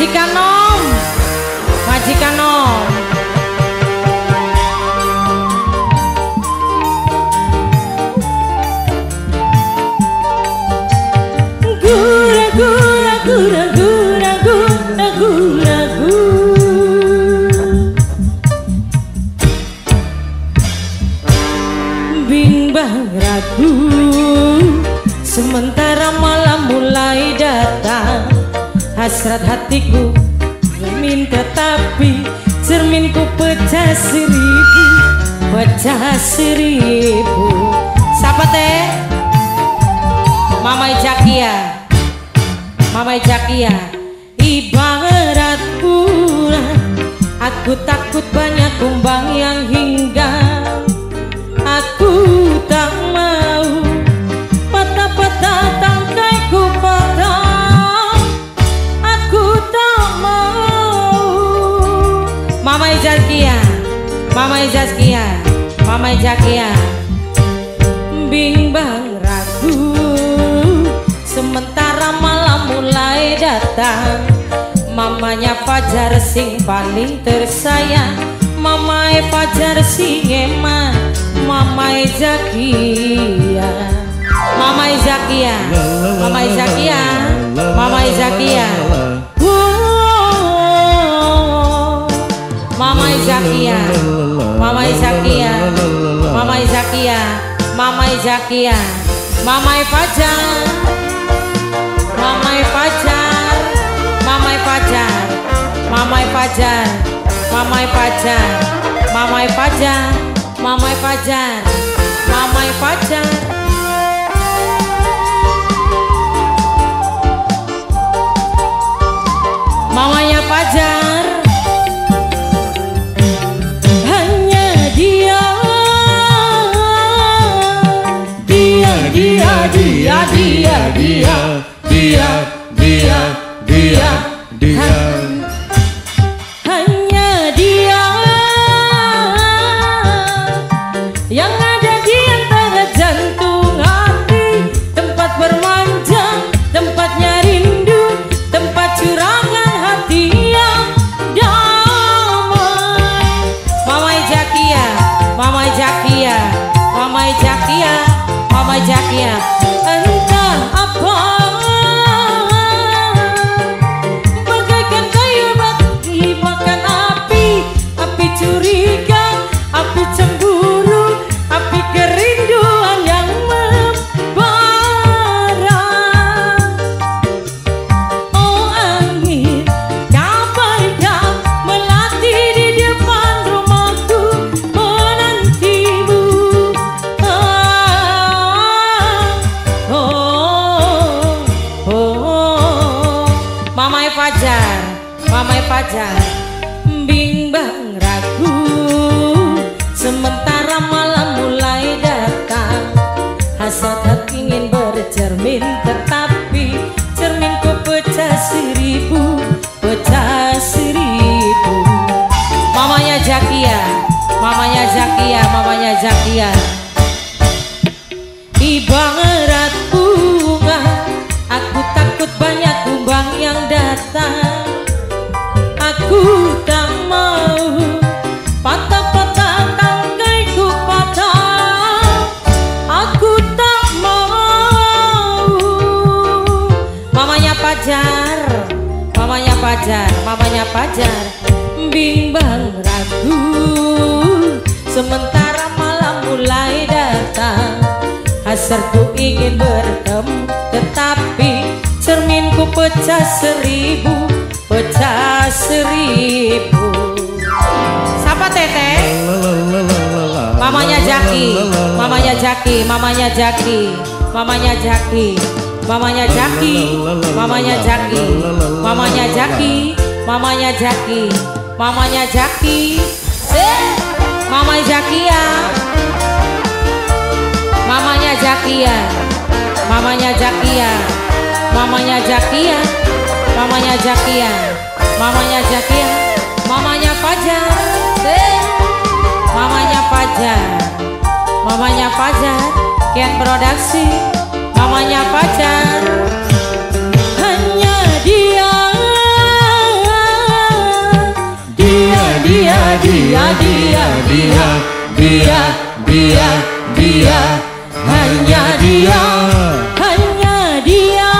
majikan nom, majikan nom. Ragu-ragu bimbang ragu sementara malam mulai datang hasrat hatiku cermin tetapi cerminku pecah seribu siapa teh Mamai Jakia Mamai Jakia ibarat bulan aku takut banyak kumbang yang hinggap aku tak mau patah-patah tangkaiku patah aku tak mau Mamai Jakia Mamai Jakia Mamai Jakia bimbang ragu sementara malam mulai datang mamanya Fajar sing paling tersayang Mamai Fajar sing eman Mamai Jakia Mamai Jakia Mamai Jakia Mamai Jakia Mamai Jakia Mamai Jakia Mamai Jakia Mamai Jakia Mamai Fajar Mamai Fajar Mamai Fajar Mamai Fajar Mamai Fajar Mamai Fajar Mamai Fajar Mamai Fajar Mamanya Fajar hanya dia hanya dia yang ada di antara jantung hati tempat bermanja tempatnya rindu tempat curangan hati yang damai Mamai Jakia Mamai Jakia Mamai Jakia Mamai Jakia entah apa bagaikan kayu bakti makan api curiga api cemburu api kerinduan yang membara oh angin kabarkah melatih di depan rumahku menantimu Mamai Fajar Mamai Fajar bimbang ragu sementara malam mulai datang hasrat hati ingin bercermin tetapi cerminku pecah seribu Mamanya Jakia Mamanya Jakia Mamanya Jakia ibarat bunga aku takut banyak kumbang yang datang aku tak mau patah-patah tangkaiku patah aku tak mau Mamanya Fajar Mamanya Fajar Mamanya Fajar bimbang ragu sementara malam mulai datang hasratku ingin bertemu tetapi cerminku pecah seribu siapa teteh Mamanya Jaki Mamanya Jaki Mamanya Jaki Mamanya Jaki Mamanya Jaki Mamanya Jaki Mamanya Jaki Mamanya Jaki Mamanya Jaki Mamanya Jakia Mamanya Jakia Mamanya Jakia Mamanya Jakia Mamanya Jakia Mamanya Jakia Mamanya Fajar Mamanya Fajar Mamanya Fajar Kian Produksi Mamanya Fajar hanya dia hanya dia, hanya dia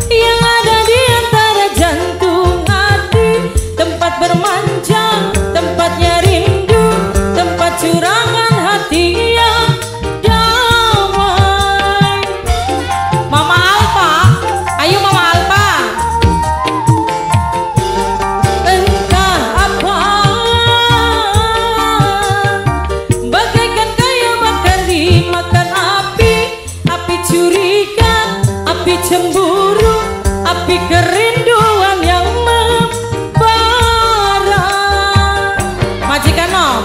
yang ada di antara jantung hati, tempat bermanja, tempatnya rindu, tempat curangan hati yang damai. Mama Alfa, ayo Mama Alfa. Entah apa, bagaikan kayu bakar dimakan api, api curiga, api cemburu, api kerinduan yang membara. Majikan Om,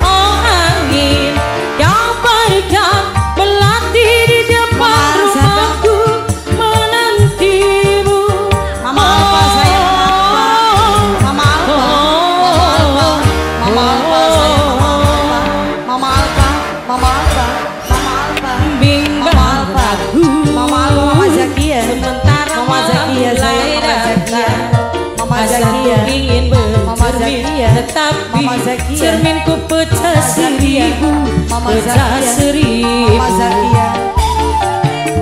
oh angin yang bergerak melatih di depan rumahku menantimu. Mama Alfa sayang, Mama Alfa, Mama Alfa sayang, Mama Alfa, Mama Alfa, Mama Alfa, Bimbang ragu, Mama Alfa, Mama Zakia, sementara Mama Zakia sayang, Mama Zakia, Mama Zakia, ingin Mama bercermin, Zakia, tetapi Mama Zakia, cerminku pecah seribu, Mama pecah Zakia, seribu. Mama Zakia,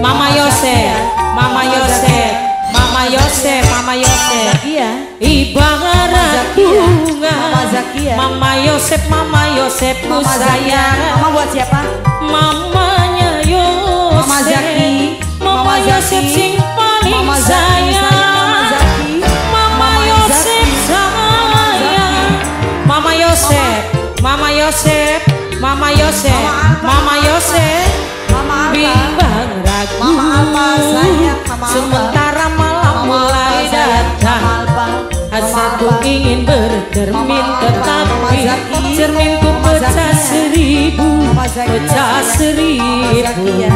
Mama Yosef, Mama Yosef, Mama Yosef, Mama Yosef, Zakia, ibarat bunga. Mama Zakia, Mama Yosef, Mama Yosefku Mama Zakia, sayang. Mama buat siapa? Mamanya Yosef, Mama Zaki, Mama Yosef Zaki, sing paling Mama Zaki, sayang. Mama Zaki, Mama Yosef sayang. Mama Yosef, Mama Yosef, Mama Yosef, Mama Yosef, Mama Alfa, bimbang ragu. Mama Alfa sayang, Mama Alfa, Sementara malam Mama mulai Alfa sayang, datang, Mama Alfa, hasratku Mama Alfa, ingin bercermin, Mama Alfa, tetapi Mama Zaki, cerminku Mama pecah Zakia, seribu, Mama Zakia, pecah Mama seribu. Zakia,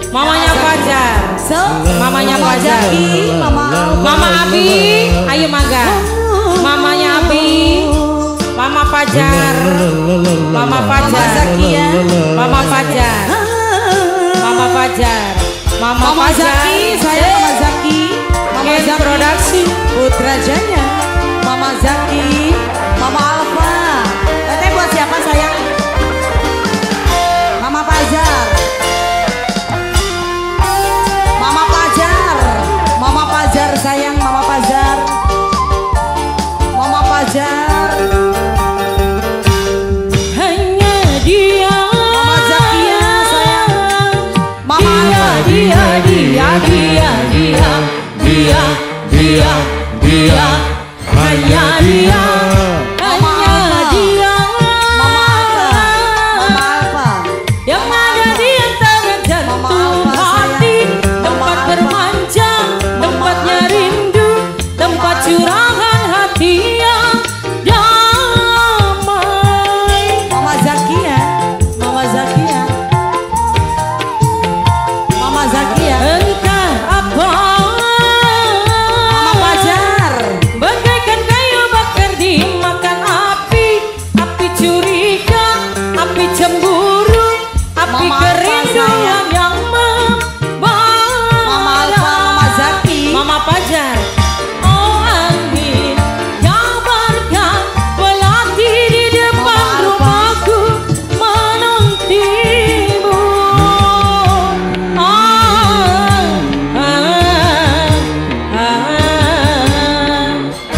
Mamanya Fajar, So, mamanya Mama Fajar, Zaki, Mama Alfa, Mama Abi, ayo mangga. Mamanya Abi, Mama Fajar, Mama Mama Fajar, Zakia, Mama Fajar, Mama Fajar, Mama Mama Fajar. Zaki, saya Mama Zaki, Mama Gen Zaki, Produksi. Putra Jaya, Mama Zaki, Mama Alfa. Teteh buat siapa sayang? Mama Fajar, Mama Fajar, Mama Fajar sayang, Mama Fajar, Mama Fajar, Hanya dia, Mama Zakia sayang, Mama Alfa, dia, hanya dia, Mama hanya Alfa, dia, Mama Alfa, Mama Alfa. yang ada di antara jantung Mama Alfa, hati, sayang. tempat Mama Alfa. bermanja, tempatnya Alfa. rindu, tempat Alfa. curangan hati yang damai. Mama Zakia, Mama Zakia, Mama Zakia, Entah apa, Mama Fajar, bagaikan kayu bakar dimakan api, api curiga, api cemburu, api Mama Alfa, kerinduan sayang. yang membara. Mama Alfa, Mama Zaki, Mama Fajar, oh angin yang bergerak melatih di depan Mama Alfa. rumahku menantimu.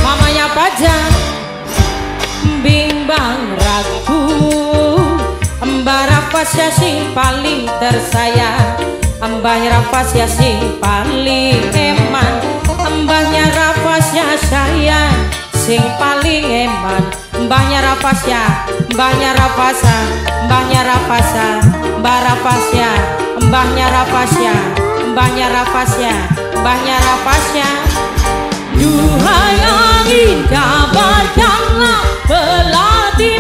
Mamanya Fajar, bimbang ragu, Mbah Rapasya sing paling tersayang, Mbahnya Rapasya sing paling eman, Mbahnya Rapasya sayang sing paling eman, Mbahnya Rapasya, Mbahnya Rapasya, Mbahnya Rapasya, Mbah Rapasya, Mbahnya Rapasya, Mbahnya Rapasya, Mbahnya Rapasya. Duhai angin kabarkanlah belati